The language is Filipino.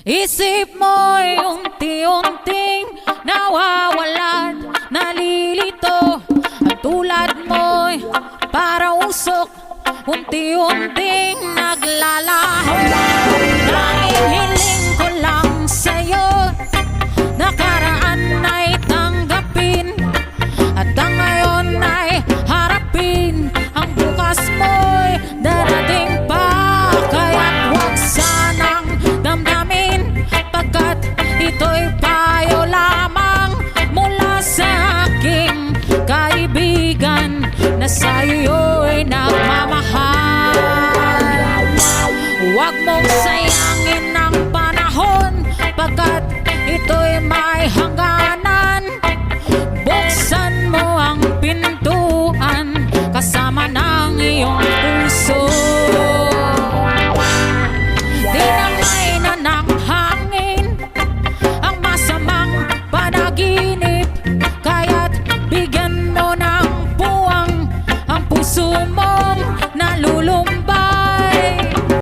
Isip mo'y unti-unting nawawalan, nalilito. Ang tulad mo'y para usok, unti-unting naglalaho. Tanging hiling ko lang sa'yo, nakaraan ay tanggapin, at ang ngayon ay harapin. Ang bukas mo'y darating pa, kaya't huwag sanang damdamin, pagkat ito'y payo lamang mula sa aking kaibigan na sa'yo'y nagmamahal. Huwag mong sayangin ang panahon, pagkat ito'y may hangganan. Buksan mo ang pintuan kasama ng iyong puso. Dinamay na ng hangin ang masamang panaginip, kaya't bigyan mo ng puwang ang puso mong nalulumba.